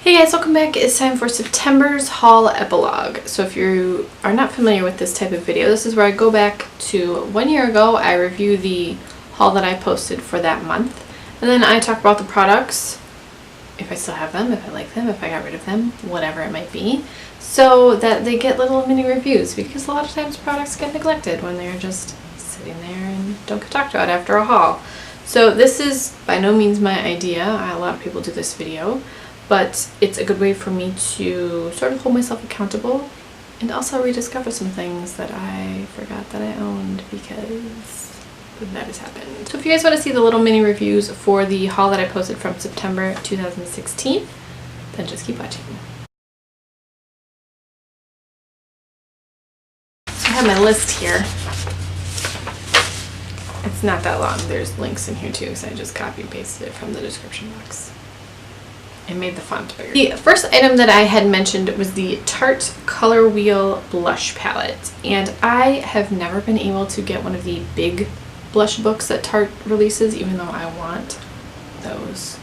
Hey guys, welcome back. It's time for September's haul epilogue. So if you are not familiar with this type of video, this is where I go back to 1 year ago. I review the haul that I posted for that month, and then I talk about the products, if I still have them, if I like them, if I got rid of them, whatever it might be, so that they get little mini reviews, because a lot of times products get neglected when they're just sitting there and don't get talked about after a haul. So this is by no means my idea. A lot of people do this video, but it's a good way for me to sort of hold myself accountable and also rediscover some things that I forgot that I owned, because that has happened. So if you guys want to see the little mini reviews for the haul that I posted from September 2016, then just keep watching. So I have my list here. It's not that long. There's links in here too, so I just copy and pasted it from the description box. I made the font bigger. The first item that I had mentioned was the Tarte Color Wheel Blush Palette, and I have never been able to get one of the big blush books that Tarte releases, even though I want those.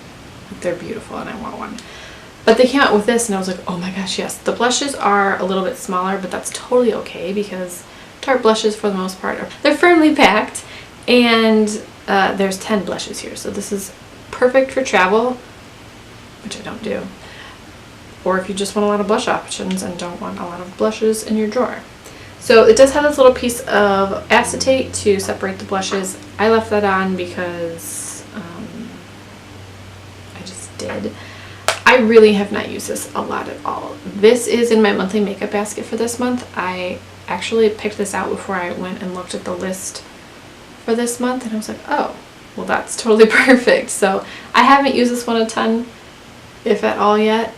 They're beautiful and I want one. But they came out with this and I was like, oh my gosh, yes. The blushes are a little bit smaller, but that's totally okay, because Tarte blushes for the most part they're firmly packed, and there's 10 blushes here, so this is perfect for travel, which I don't do, or if you just want a lot of blush options and don't want a lot of blushes in your drawer. So it does have this little piece of acetate to separate the blushes. I left that on because I just did. I really have not used this a lot at all. This is in my monthly makeup basket for this month. I actually picked this out before I went and looked at the list for this month, and I was like, oh, well, that's totally perfect. So I haven't used this one a ton, if at all, yet.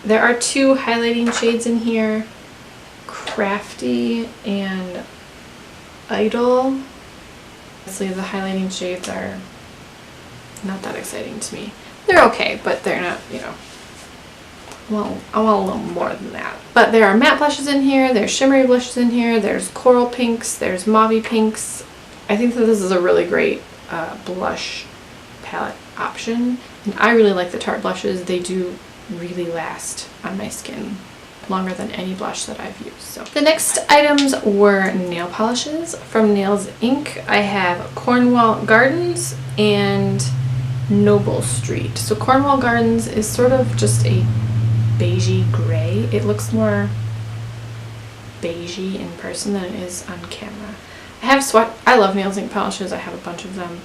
There are two highlighting shades in here, Crafty and Idol. Honestly, the highlighting shades are not that exciting to me. They're okay, but they're not, you know, well, I want a little more than that. But there are matte blushes in here, there's shimmery blushes in here, there's coral pinks, there's mauve pinks. I think that this is a really great blush palette option, and I really like the Tarte blushes. They do really last on my skin longer than any blush that I've used. So the next items were nail polishes from Nails Inc. I have Cornwall Gardens and Noble Street. So Cornwall Gardens is sort of just a beigey gray. It looks more beigey in person than it is on camera. I love Nails Inc polishes. I have a bunch of them.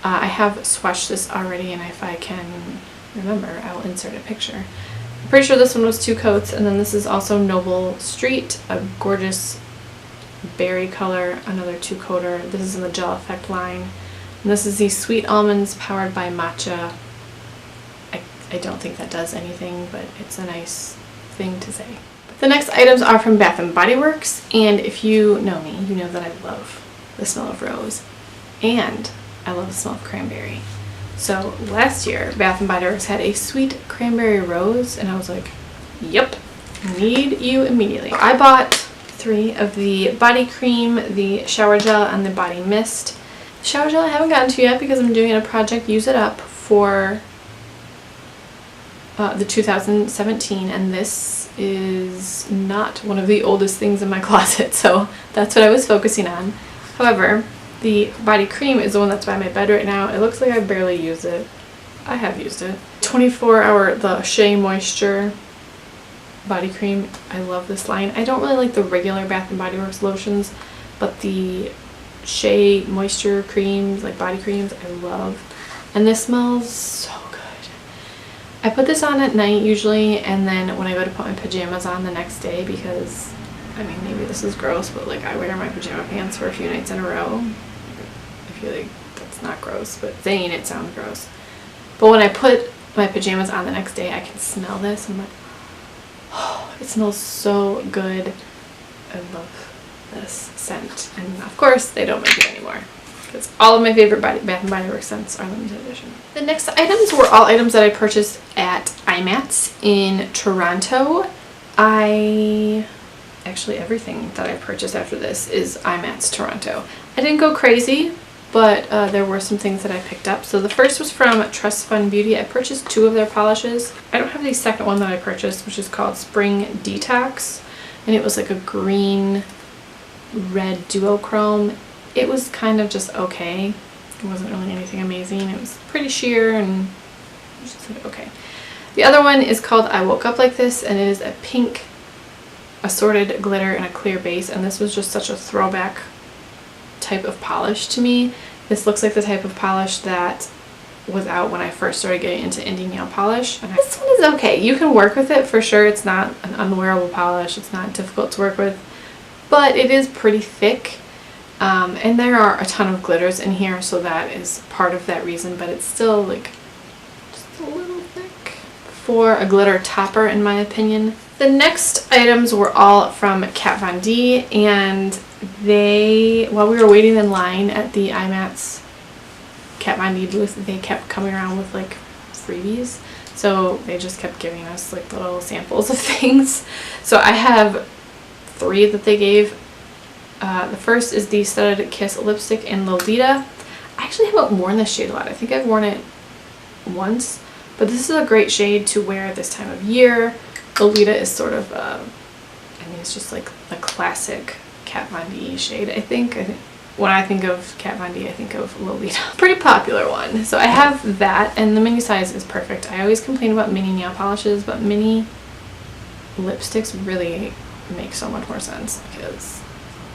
I have swatched this already, and if I can remember, I will insert a picture. I'm pretty sure this one was 2 coats, and then this is also Noble Street, a gorgeous berry color, another 2-coater. This is in the Gel Effect line. And this is the Sweet Almonds powered by Matcha. I don't think that does anything, but it's a nice thing to say. The next items are from Bath & Body Works, and if you know me, you know that I love the smell of rose, and I love the smell of cranberry. So last year, Bath & Body Works had a sweet cranberry rose, and I was like, yep, need you immediately. I bought 3 of the body cream, the shower gel, and the body mist. The shower gel I haven't gotten to yet because I'm doing a project Use It Up for the 2017, and this is not one of the oldest things in my closet, so that's what I was focusing on. However, the body cream is the one that's by my bed right now. It looks like I barely use it. I have used it. 24-hour, the Shea Moisture body cream. I love this line. I don't really like the regular Bath & Body Works lotions, but the Shea Moisture creams, like body creams, I love. And this smells so good. I put this on at night usually, and then when I go to put my pajamas on the next day, because, I mean, maybe this is gross, but like I wear my pajama pants for a few nights in a row. I feel like that's not gross, but saying it sounds gross. But when I put my pajamas on the next day, I can smell this, and I'm like, oh, it smells so good. I love this scent, and of course they don't make it anymore, because all of my favorite Bath & Body Works scents are limited edition. The next items were all items that I purchased at IMATS in Toronto. Actually, everything that I purchased after this is IMATS Toronto. I didn't go crazy. but there were some things that I picked up. So the first was from Trust Fund Beauty. I purchased 2 of their polishes. I don't have the second one that I purchased, which is called Spring Detox, and it was like a green red duochrome. It was kind of just okay. It wasn't really anything amazing. It was pretty sheer and just like okay. The other one is called I Woke Up Like This, and it is a pink assorted glitter and a clear base, and this was just such a throwback type of polish to me. This looks like the type of polish that was out when I first started getting into indie nail polish. And this one is okay. You can work with it for sure. It's not an unwearable polish. It's not difficult to work with, but it is pretty thick. And there are a ton of glitters in here, so that is part of that reason, but it's still like just a little thick for a glitter topper in my opinion. The next items were all from Kat Von D, and while we were waiting in line at the IMATS Kat Von D booth, they kept coming around with like freebies, so they just kept giving us like little samples of things. So I have 3 that they gave. The first is the Studded Kiss lipstick in Lolita. I actually haven't worn this shade a lot. I think I've worn it once, but this is a great shade to wear this time of year. Lolita is sort of, I mean, it's just like the classic Kat Von D shade, I think. When I think of Kat Von D, I think of Lolita. Pretty popular one. So I have that, and the mini size is perfect. I always complain about mini nail polishes, but mini lipsticks really make so much more sense because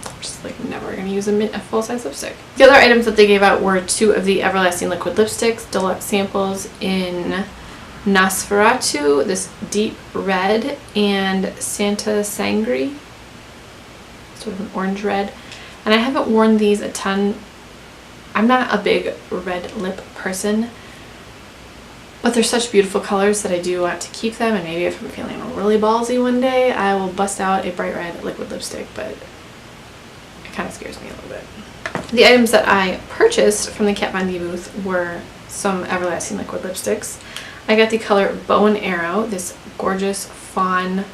I'm just like never going to use a full-size lipstick. The other items that they gave out were 2 of the Everlasting Liquid Lipsticks, deluxe samples in Nosferatu, this deep red, and Santa Sangre, sort of an orange red. And I haven't worn these a ton. I'm not a big red lip person, but they're such beautiful colors that I do want to keep them, and maybe if I'm feeling really ballsy one day, I will bust out a bright red liquid lipstick, but it kind of scares me a little bit. The items that I purchased from the Kat Von D booth were some Everlasting Liquid Lipsticks. I got the color Bow and Arrow, this gorgeous fawn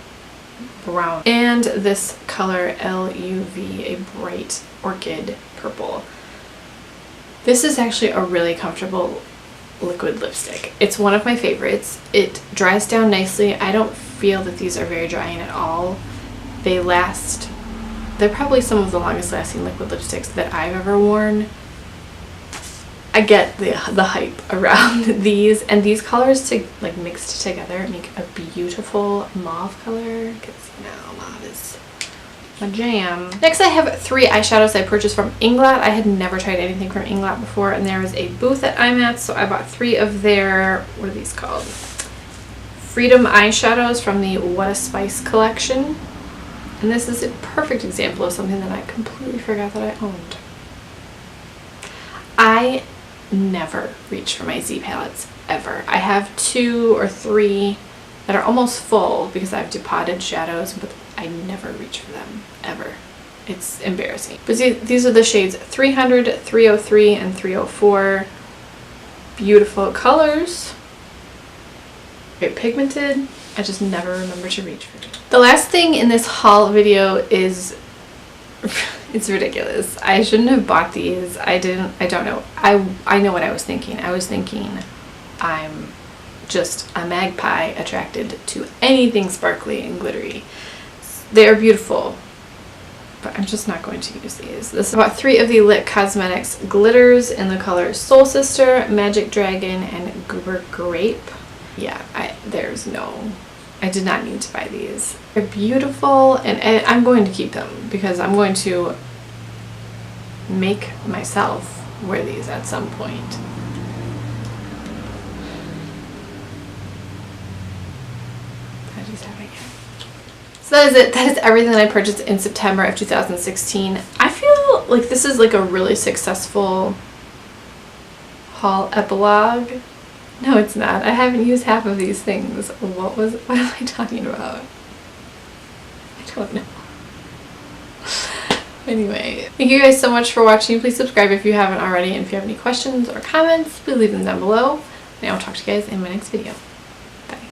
brown, and this color L.U.V, a bright orchid purple. This is actually a really comfortable liquid lipstick. It's one of my favorites. It dries down nicely. I don't feel that these are very drying at all. They last, they're probably some of the longest lasting liquid lipsticks that I've ever worn. I get the hype around these, and these colors to like mixed together make a beautiful mauve color, because you know mauve is my jam. Next I have 3 eyeshadows I purchased from Inglot. I had never tried anything from Inglot before, and there was a booth at IMATS, so I bought 3 of their, what are these called? Freedom eyeshadows from the What a Spice collection. And this is a perfect example of something that I completely forgot that I owned. I never reach for my Z palettes ever. I have 2 or 3 that are almost full because I have depotted shadows, but I never reach for them ever. It's embarrassing. But see, these are the shades 300, 303, and 304. Beautiful colors. Very pigmented. I just never remember to reach for it. The last thing in this haul video is it's ridiculous. I shouldn't have bought these. I don't know. I know what I was thinking. I was thinking I'm just a magpie attracted to anything sparkly and glittery. They are beautiful, but I'm just not going to use these. This is about 3 of the Lit Cosmetics glitters in the colors Soul Sister, Magic Dragon, and Goober Grape. Yeah, I did not need to buy these. They're beautiful, and I'm going to keep them because I'm going to make myself wear these at some point. So that is it. That is everything that I purchased in September of 2016. I feel like this is like a really successful haul epilogue. No, it's not. I haven't used half of these things. What am I talking about? I don't know. Anyway, thank you guys so much for watching. Please subscribe if you haven't already, and if you have any questions or comments, please leave them down below. And I will talk to you guys in my next video.